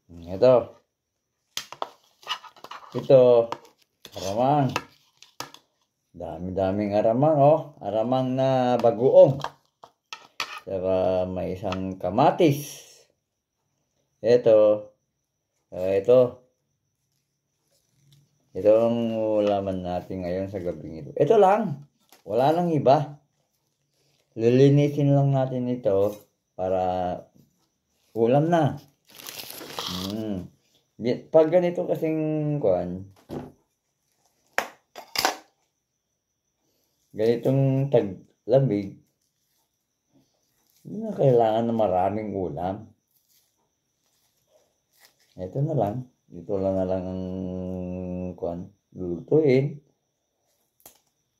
Ito. Ito. Aramang. Dami-daming aramang, oh. Aramang na bagoong. Saka may isang kamatis. Ito. Ito. Ito ang ulaman natin ngayon sa gabing ito. Ito lang. Wala nang iba. Lilinisin lang natin ito para ulam na. Pag ganito kasing kuan, ganitong taglamig, hindi na kailangan ng maraming ulam. Ito na lang. Dito lang na lang ang kuan, lulutuin.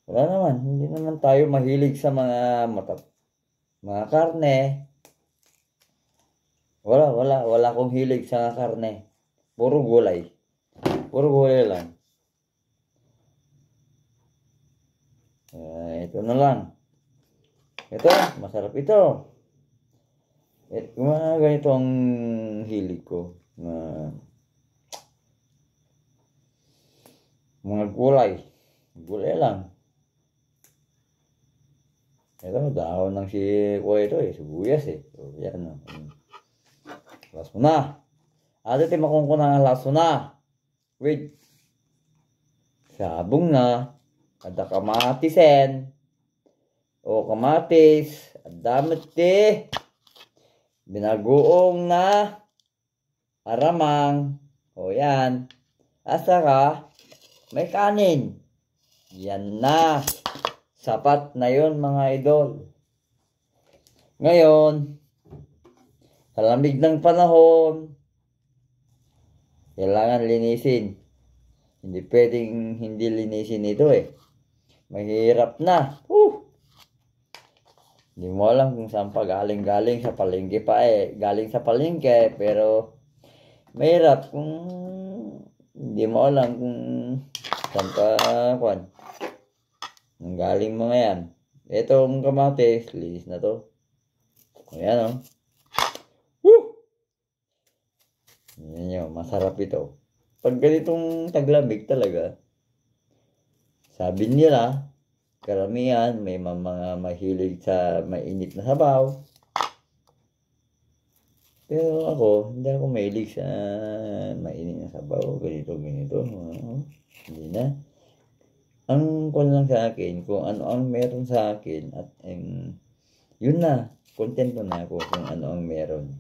Wala naman. Hindi naman tayo mahilig sa mga karne. Wala akong hilig sa karne. Puro gulay. Puro gulay lang. Ito na lang. Ito, masarap ito. Mga ganito ang hilig ko. Mga gulay. Gulay lang. Ito, dahon ng kuha ito sibuyas So, yan laso na. At ito makungkunang laso na. With sabong na. Ada kamatisen. O kamatis. Adamit binagoong na aramang. O yan. Asaka may kanin. Yan na. Sapat na yun mga idol. Ngayon, sa lamig ng panahon, kailangan linisin. Hindi pwedeng hindi linisin ito Mahirap na. Hindi mo alam kung saan pa galing sa palengke pa Galing sa palengke, pero mahirap kung hindi mo alam kung saan pa kuan. Ang galing mga yan. Itong kamatis, linis na to. Ayan Yan yun, masarap ito. Pag ganitong taglamig talaga, sabi nila, karamihan may mga mahilig sa mainit na sabaw. Pero ako, hindi ako mahilig sa mainit na sabaw. Ganito. Hindi na. Ang kung lang sa akin, kung ano ang meron sa akin at yun na, kontento na ako kung ano ang meron.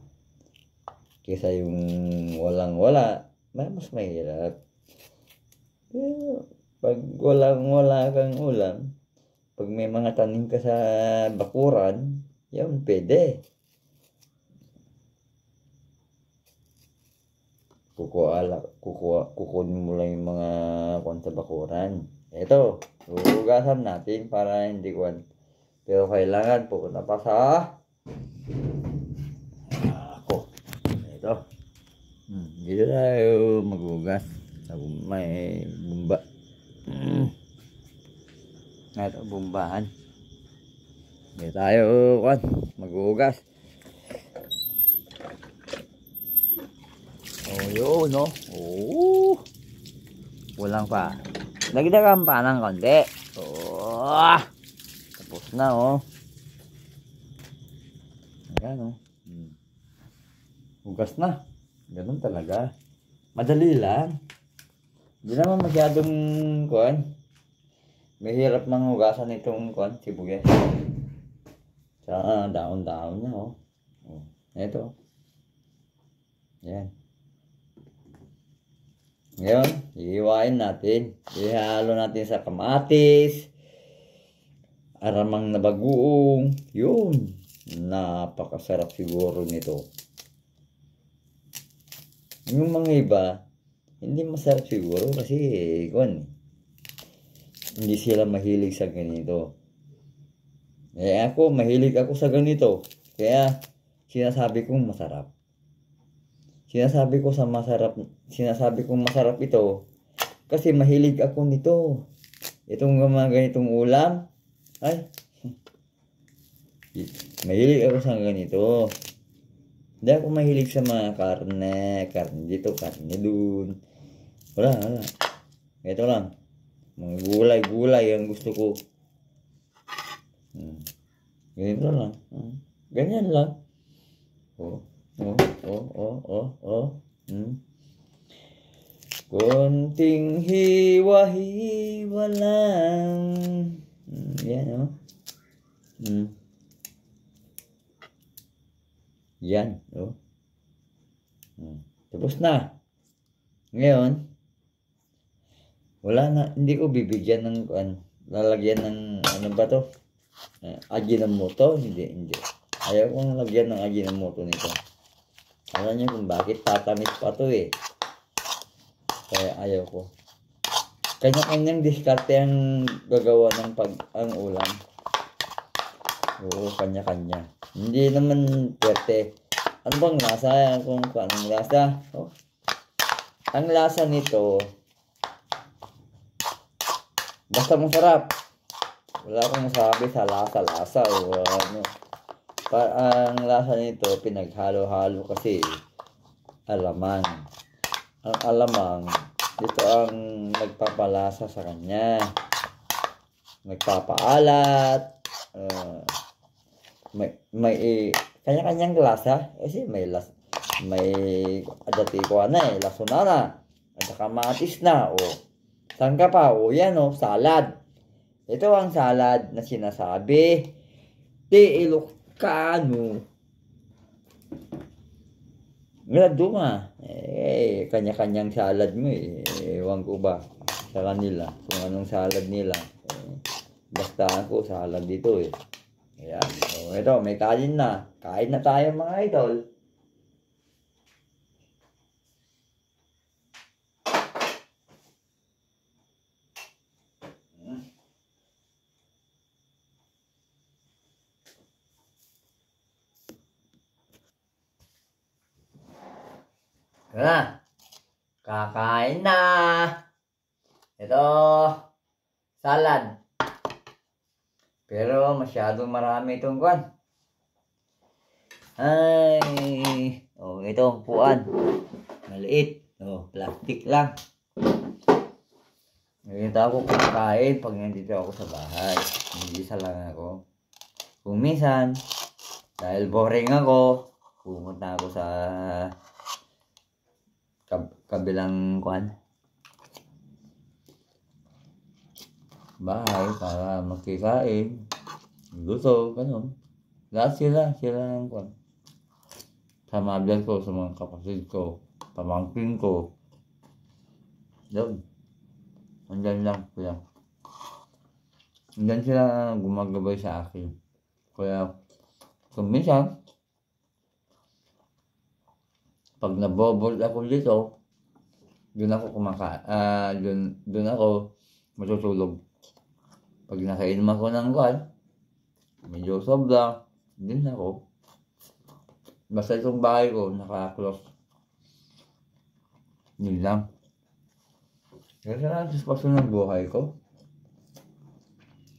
Kaysa yung walang-wala, mas mahirap. Pero pag walang-wala kang ulam, pag may mga tanim ka sa bakuran, yan pwede. Kukunin mo lang yung mga kwan sa bakuran. Ito, hugasan natin para hindi kuwan. Pero kailangan pupunta pa sa ako. Ito. Dito tayo maghugas. May bumba. Ito, bumbahan. Dito tayo kuwan, maghugas. Yun, Kulang pa. Nagdagan pa ng konti. Tapos na, Ayan, Hugas na. Ganun talaga. Madali lang. Hindi naman masyadong kuwan. Mahirap mang hugasan itong kuwan, sibuyas. Sa daon-daon niya, Ito. Ayan. Ngayon, ihiwain natin. Ihalo natin sa kamatis. Aramang na bagoong. Yun. Napakasarap siguro nito. Yung mga iba, hindi masarap siguro kasi hindi sila mahilig sa ganito. Ako, mahilig ako sa ganito. Kaya, sinasabi kong masarap. Sinasabi kong masarap ito kasi mahilig ako nito. Itong mga ganitong ulam, mahilig ako sa ganito. Hindi ako mahilig sa mga karne dito, karne dun. Wala. Ito lang. Mga gulay ang gusto ko. Ganito lang. Ganyan lang. Oh. Konting hiwa-hiwa lang. Yan, oh. Yan, oh. Tapos na. Ngayon, wala na, hindi ko bibigyan ng lalagyan ng ano ba to? Ajinomoto? Hindi. Ayaw kong lagyan ng ajinomoto nito. Alam niyo kung bakit? Tatamis pa to eh. Kaya ayaw ko. Kanya-kanyang diskarte ang gagawa ng ang ulam. Oo, kanya-kanya. Hindi naman pwerte. Ano bang lasa? Kung anong lasa? Oh. Ang lasa nito, basta masarap. Wala akong masabi sa lasa o ano. Ang lasa nito, pinaghalo-halo kasi alamang. Ang alamang, dito ang nagpapalasa sa kanya. Nagpapaalat. May kanya-kanyang lasa. Kasi may adati ko na lasonara. At kamatis na. Saan ka pa? Yan salad. Ito ang salad na sinasabi. Ilocano. Doon nga. Kanya-kanyang salad mo eh. Ewan ko ba sa kanila kung anong salad nila. Basta ako salad dito eh. Ayan. Ito, may kain na. Kain na tayo mga idol. Kakain na. Ito, salad. Pero masyadong marami itong kwan. Ito, puan. Maliit. Plastic lang. Ngayon ako kumakain pag nandito ako sa bahay. Hindi isa lang ako. Kung minsan, dahil boring ako, pumunta ako sa kabilang kwan bahay para magkikain, gusto, ganun. Lahat sila ang kwan. Sa mga ko, sa mga kapatid ko, pamangkin ko. Doon. Andyan lang sila. Andyan sila gumagabay sa akin. Kaya, kung minsan, pag naboboard ako dito, doon ako doon ako matutulog. Pag nakainom ako ng kwan, medyo sobra, din ako. Basta itong bahay ko, naka-close. Yun lang. Kasi satisfaction ng buhay ko.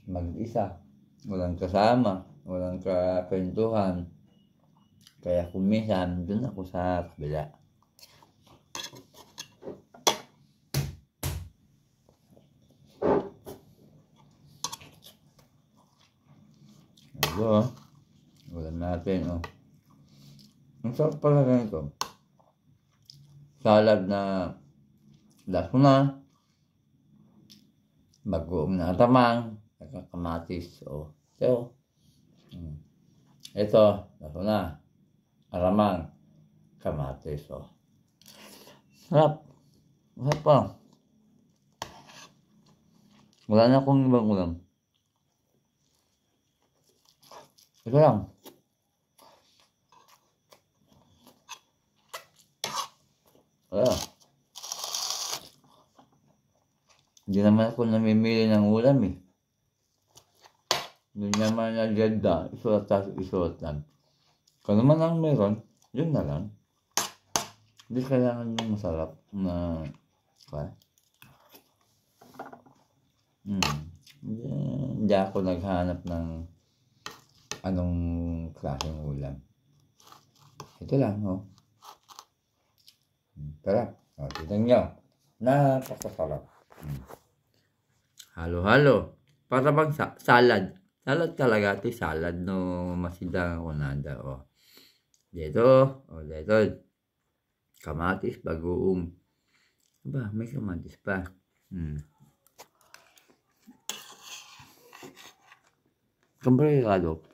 Mag-isa. Walang kasama. Walang kakwentuhan. Kaya kung minsan, dun ako sa kabila. Ito, ulam natin, Ang sarap pala ganito. Salad na lasuna, bagoong na atamang, kamatis, ito, lasuna, alamang, kamatis, Sarap. Sarap pa. Wala na akong ibang ulam. Ito lang. Hindi naman ako namimili ng ulam eh. Hindi naman agenda, isulat lang. Kung naman ang meron, yun na lang. Hindi kailangan yung masarap na Hindi ako naghanap ng anong klaseng ulam. Ito lang, oh. Tara, tignan nyo. Napakasarap. Halo-halo. Para bang salad. Salad talaga. Ito salad no masidang kunada. Oh. Dito. Oh, dito. Kamatis, bagoong. Aba, may kamatis pa. Kambrigado.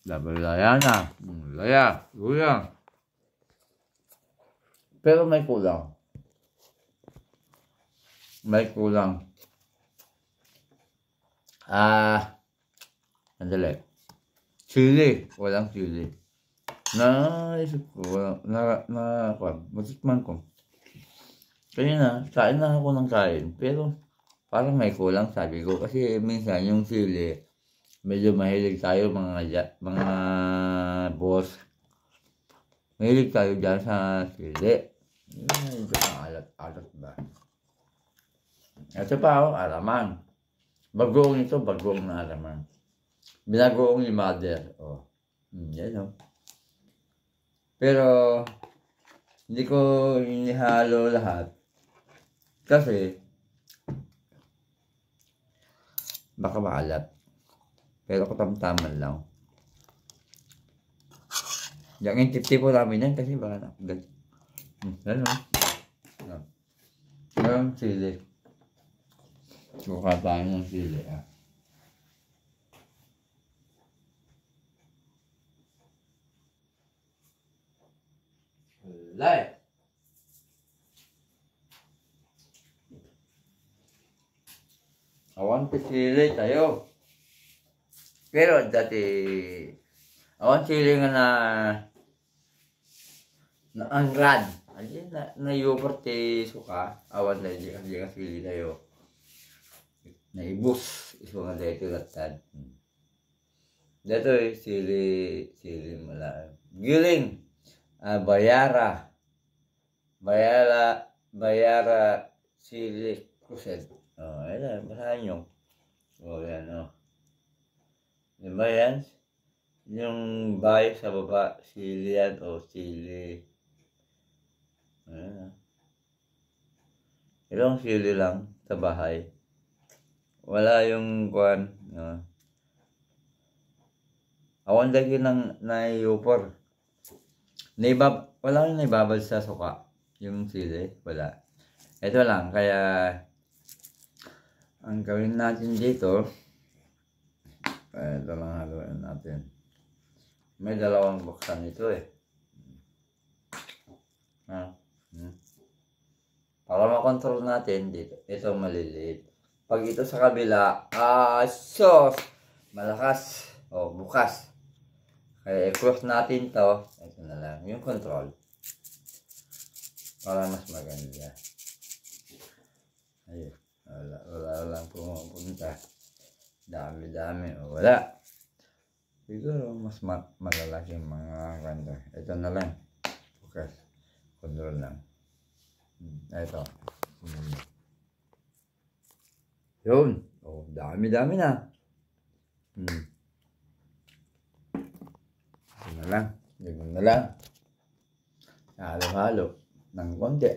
Laya na. Laya. Guyang. Pero may kulang. Andali. Chili. Walang chili. Naisip ko. Matikman ko. Kaya kain na ako ng kain. Pero parang may kulang sabi ko. Kasi minsan yung chili, medyo mahilig tayo mga boss. Mahilig tayo dyan sa chili. Medyo alat ba? Ito pa ako, alaman. Bagoong ito, bagoong na alaman. Binagoong ni mother. Oh. Yan o. Pero, hindi ko inihalo lahat. Kasi, baka maalat. Pero katamtaman lang. Yung tip-tip po namin yan kasi baka nakagat. Yan o. Yung sili. Kuha tayo ng sili. Live. Awan sili tayo. Pero dati awan sili nga na angrad. Ayan na yogurt suka. Awan na di sili tayo. Naibus iso nga dito latad. Dito sili mala. Giling. Bayara sili kuset. Oh, ayan, basahin nyo. Oh, yan, oh. Diba yan? Yung bay sa baba, sili yan, o sili. Ayan, oh. Ilang sili lang sa bahay. Wala yung kuwan. Awan lagi ng naiyupor. Wala yung naibabal sa suka. Yung sili, wala. Ito lang, kaya ang gawin natin dito, ito lang haluin natin. May dalawang buksan ito Para makontrol natin dito, ito maliliit. Pag ito sa kabila, sos! Malakas. O, bukas. Kaya i-close natin to. Ito na lang, yung control. Para mas maganda. Ayun. Wala lang pumupunta. Dami. Wala. Siguro mas malalaki mga kanta. Ito na lang. Focus. Control lang. Ito. Yun. Oh, dami na. Ito na lang. Halo-halo. Ng konti.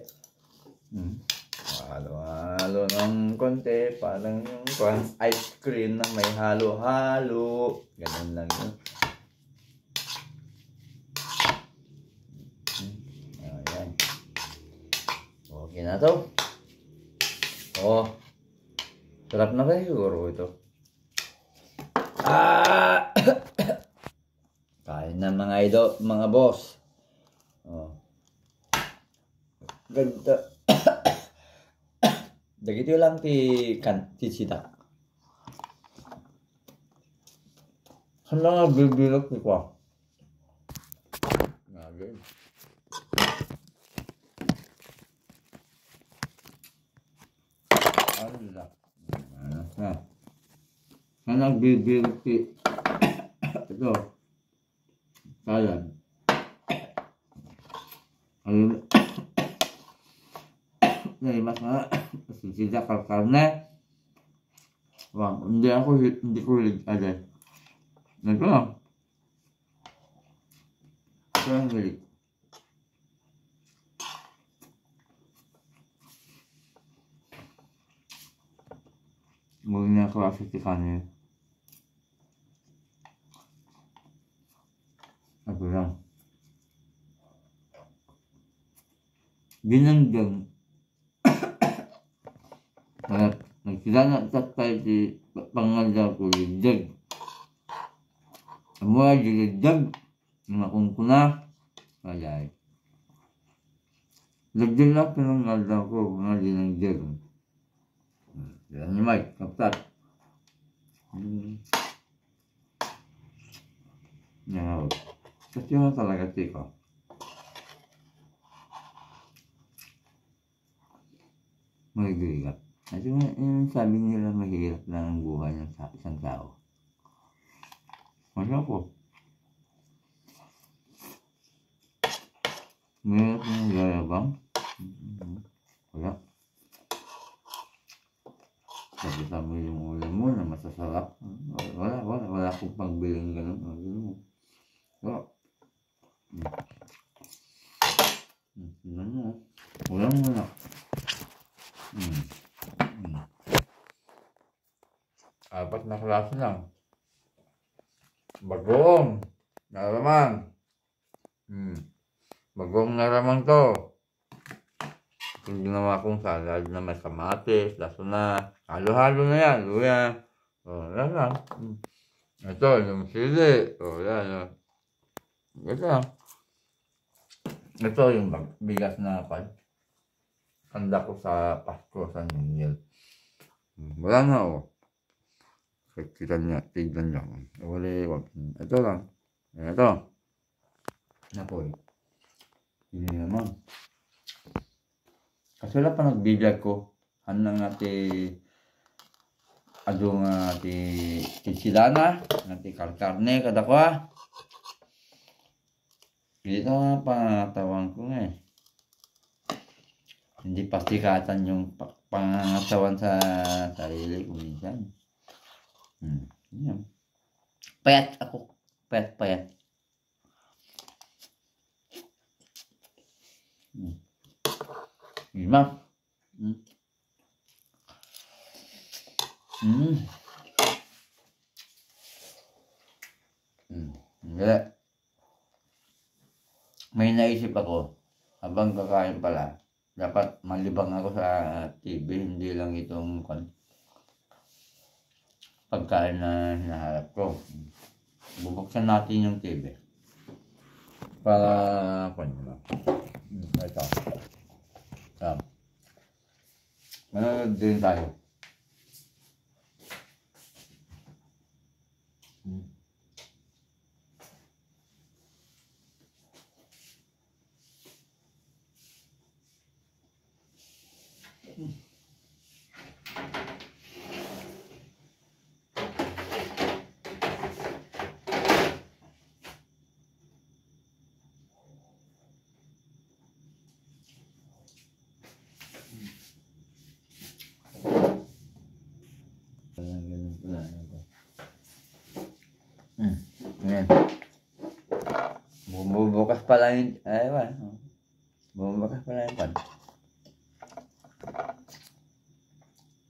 Halo-halo ng konti, parang yung ice cream na may halo-halo. Ganun lang yun. Ayan. Okay na to. Oh. Sarap na ba siguro ito? Kain na mga boss. Oh. Ganda. Dagito lang ti sidak. Hala nga bibilok ni ko. Ngagay. Ala. Hala bibilok ti ito. Salad. Ayun. Mas nga sisidak karne. Wang, hindi ko hilig agad. Ito lang. Ito lang galit. Muli na klase si kanil. Ito lang. Ginanggang. At nagsilana tatay si pangalda ko lidag. Amua lidag. Nakong kuna. Ayay. Lagdan lang pangalda ko mga ginanggang. Yan ni Mike. Kaptat. Yan. Kasi mo talaga tiko. Magigigat. Kasi yung sabi nila mahirap lang ang buhay ng isang tao. Masya ko. Mahirap yung yayabang. Wala. Sabi sa mo yung ulam mo na masasarap. Wala akong pagbiling gano'n. Wala. Tignan mo. Ulam mo na. Apat na klase lang. Bagong naramang. Bagong naramang to. Yung ginawa kong salad na may kamatis, laso na. Halo-halo na yan. Luya. Yan lang. Ito, yung sili. Yan. Ito lang. Ito yung bigas na handa ko sa Pasko sa New Year. Wala na Tignan niya. Wala. Ito lang. Ito. Napoy. Hindi naman. Kasi wala pa nagbiblag ko. Hanang adong silana. Karne kada ko Dito nga pangatawan ko nga Hindi pastikatan yung pangatawan sa sarili ko minsan. Yan. Payat ako. Payat. Lima. Hindi. May naisip ako. Habang kakain pala. Dapat malibang ako sa TV. Hindi lang itong pagkain na hinaharap ko. Bubuksan natin yung TV. Para ito. Manonood din tayo. Ayan. Bumubukas pala yung bumubukas pala yung pan.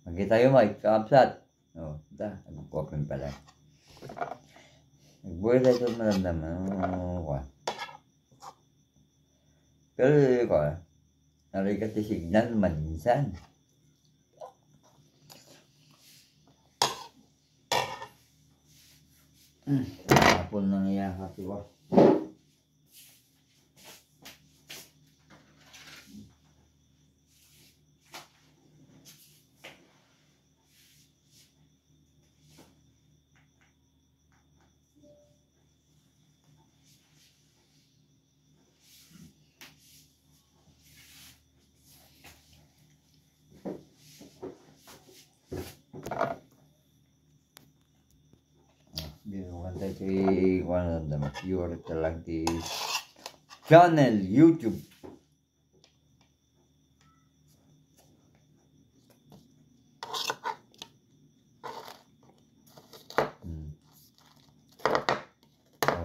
Magkita yung mic, kakapsat. Nag-open pala. Nagbuhay tayo ito maramdaman. Pero narikat yung signal mansan. Hapon na niyakap ko. One of the pure like the channel YouTube.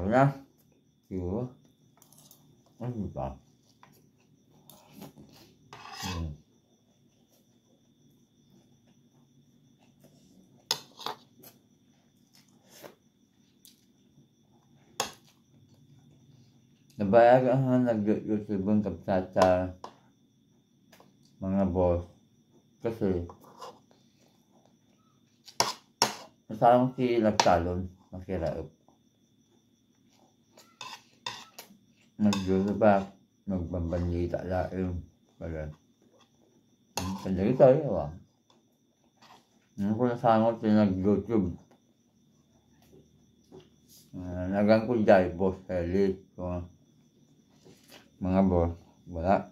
na. Siguro. Ano ba? Nabayag ang nag-YouTube ang kapsat mga boss. Kasi masarang si nagtalon, makiraip. Nag-YouTube ba? Nagbambanita laing. Pala. Kandali tayo ba? Ano ko nasangot yung nag-YouTube. Nagang ko dahil boss Heli. So, mga boss, wala.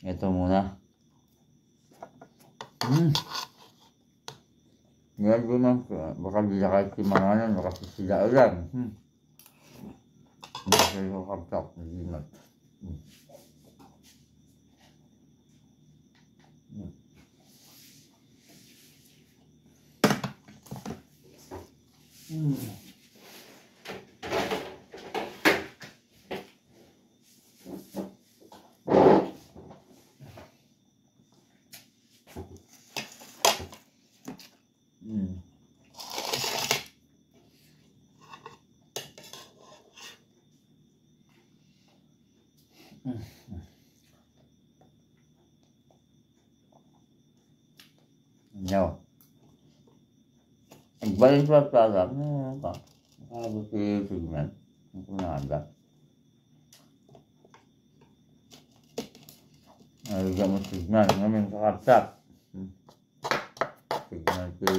Ito muna. Ngayon ko man, baka bila kahit si mga ano, baka sila ulan. Hindi ko kaptak, hindi na. No. Igbalik sa pala, ano ka? Nakabot si Sigman. Ang kunada. Nalagyan mo Sigman. Ngayon sa kapsat. Sigman si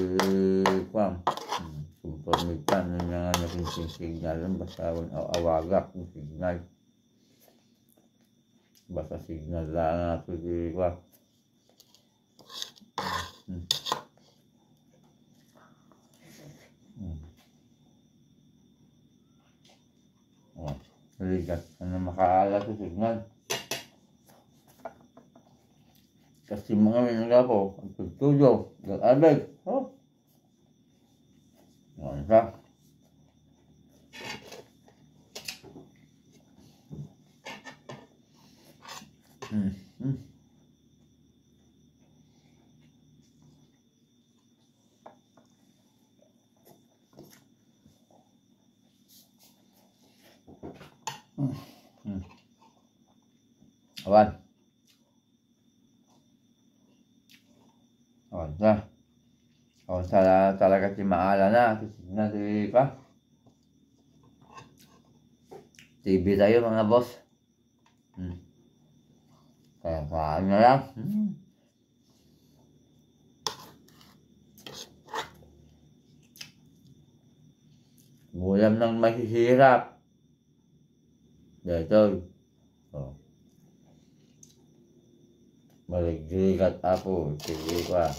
Kwam. Kumpormitan na nga nakin signalan. Basta awagak ng signal. Basta signal lang nato si Kwam. Ligat. Ano makaalat sa signal. Kasi mga minangga po, ang tutulog, nag-abay. Oh. Ano siya? Awan. Awan na. Awan talaga si maala na. Kasi pa. TV tayo mga boss. Kaya saan na lang. Ulam ng mahihirap. Dito. Oh. Maligrigat ako. Sige pa.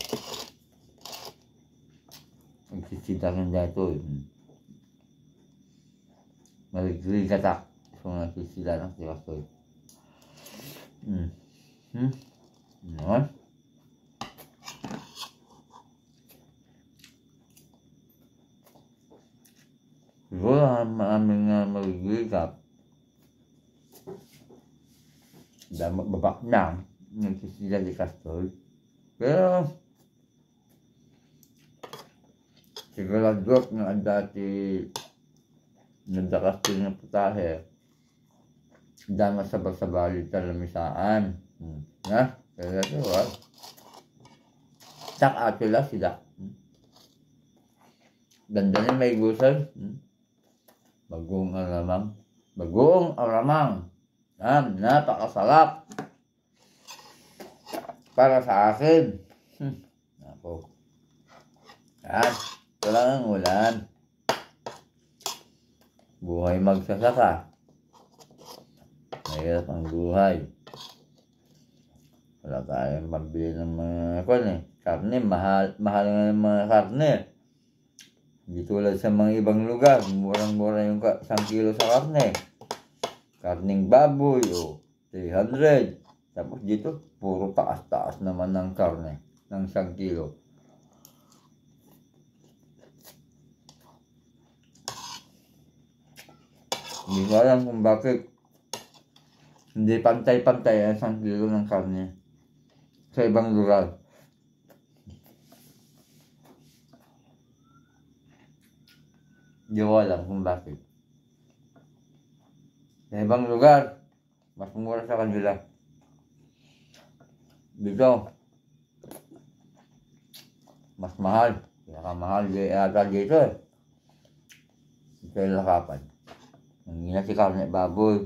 Nagsisitangan dito. Maligrigat ako. So, nagsisila ng sirasoy. Ano? Siguro aming maligrigat. Dahil babak na. Nagsisila di kastoy. Pero sigurado na ang dati nagdakastoy ng putahe. Dahil masabag-sabali talamisaan. Na? Kaya ito tak atula sila. Ganda na may gusay. Bagong alamang. Bagong alamang. Napakasarap. Para sa akin. Ako. Yan. Ito lang ang ulan. Buhay magsasaka. Mahirap ang buhay. Wala tayong pambili ng mga karne. Mahal nga ng mga karne. Hindi tulad sa mga ibang lugar. Murang-mura yung 1 kilo sa karne. Karning baboy o 300. Tapos dito, puro taas-taas naman ng karne ng 1 kilo. Hindi ko alam kung bakit hindi pantay-pantay ang isang kilo ng karne sa ibang lugar. Hindi ko alam kung bakit. Sa ibang lugar, mas mura sa kanila. Dito, mas mahal. Pinakamahal yata dito eh. Ito yung lakapan. Nangina si karne baboy.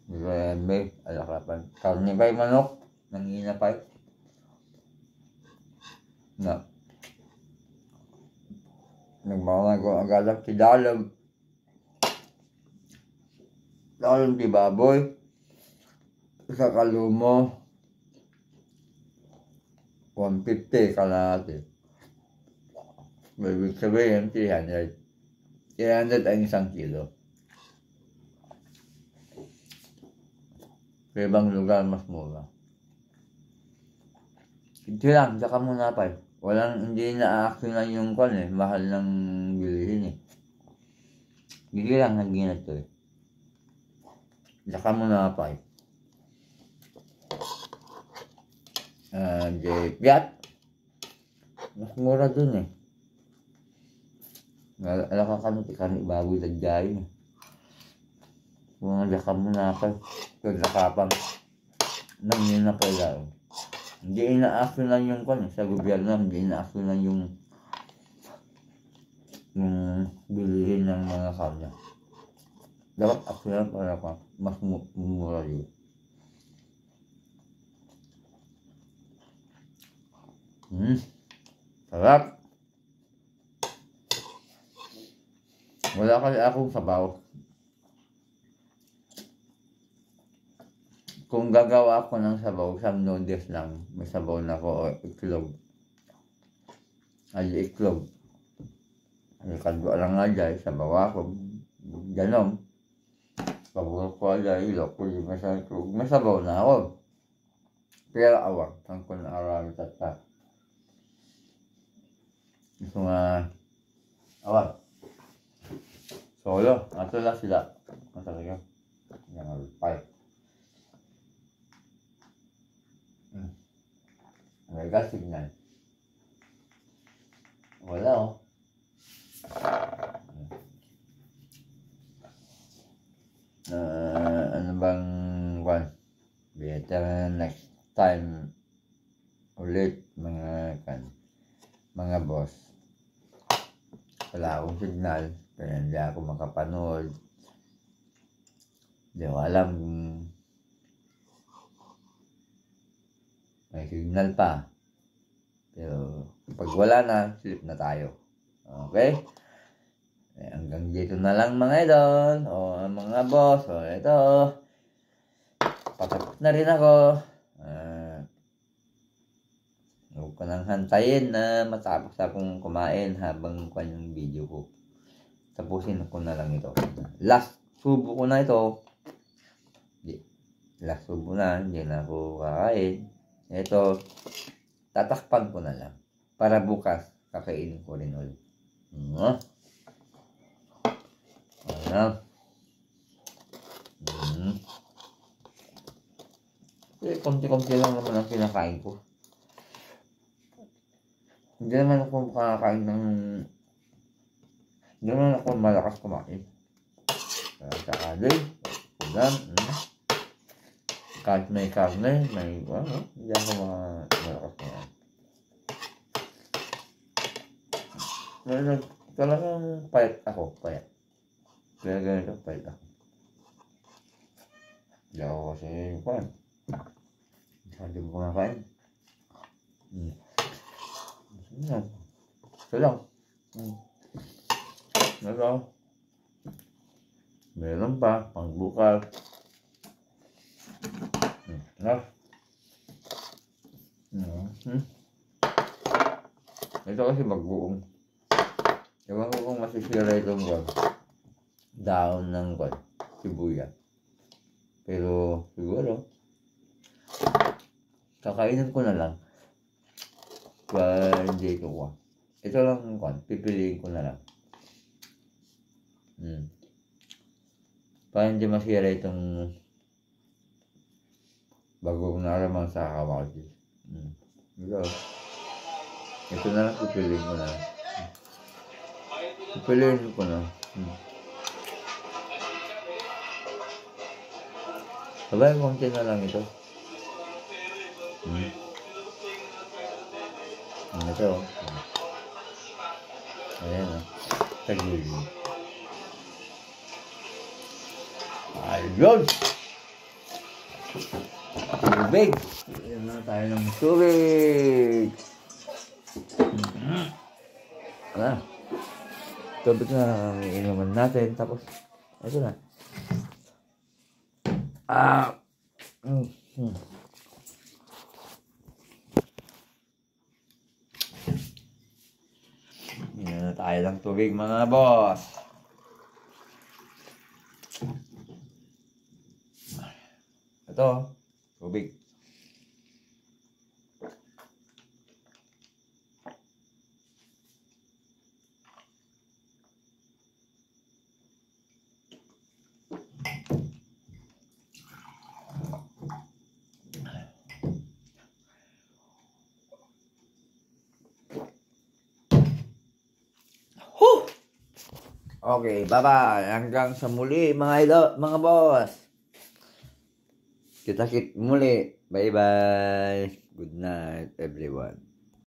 Dito yung alakapan. Karne pa yung manok. Nangina pa yun. Na. Nagbawangan ko ang galap si Dalag. Dalag si baboy. Sa kalumo. 150 kalahati. Ibig sabihin 300. 300 ang isang kilo. Sa ibang lugar mas mura. Ito lang, saka muna pa. Hindi na-action yung kwan eh. Mahal ng bilihin eh. Hindi lang naging ito eh. Saka muna pa. Piat. Mas mura dun eh. Alaka kami tikani baboy dagdayin eh. Kung nagdaka muna pa. Kagdakapang. Nangin na pala. Hindi ina-action lang yung kwan eh. Sa gobyerno, hindi ina-action lang yung bilihin ng mga karne. Dapat action lang para mas mura yun. Sarap. Wala kasi akong sabaw. Kung gagawa ako ng sabaw, isang noodles lang. May sabaw na ako o iklog. Ay, iklog. Ay, kalbo lang nga dyan. Sabaw ako. Ganon. Sabaw ko dyan. Ilok ko yung may sabaw na ako. Pero awang. Saan ko na arami tatak. Gusto nga awang. Solo. Ato lang sila. Ang talaga. Yang alpay. May gas signal. Wala oh. Ano bang one? Better next time ulit mga boss. Wala akong signal. Kaya hindi ako makapanood. Hindi ko alam kung may signal pa. Pero pag wala na, sleep na tayo. Okay? Hanggang dito na lang mga idol. O mga boss. O ito. Patapos na rin ako. Huwag ko nang hantayin na matapos akong kumain habang yung video ko. Tapusin ko na lang ito. Last subo ko na ito. Last subo na. Hindi na ako kakain. Ito. Tatakpan ko na lang. Para bukas, kakainin ko rin ulit. Ano? Konti-konti lang naman ang kinakain ko. Hindi naman ako makakain ng... Hindi naman ako malakas kumain. Sakali, ulam, kahit may karne, may hindi ako malakas kumain. Talagang payat ako, payat. Kaya ganito, payat ako. Hindi ako kasi kumain. Hindi ko kumakain. Ito lang. Ito. Meron pa, pang bukal. Ito kasi magbuong. Ewan ko kung masisira itong daon ng sibuyas. Pero siguro, kakainin ko na lang. Kaya hindi ito ko. Ito lang pipiliin ko na lang. Para hindi masira itong bagong naramang sa kawagis. Ito na lang pipiliin ko na. Pipiliin ko na. Sabay, konti na lang ito. Ito. Ayan o. Tagili. Ayun! Tubig! Ayan na tayo ng tubig! Wala. Tubig na ang inuman natin. Tapos, ito na. Yan na tayo ng tubig mga boss. Ito, tubig. Okay, bye-bye. Hanggang sa muli, mga boss. Kita-kit muli. Bye-bye. Good night, everyone.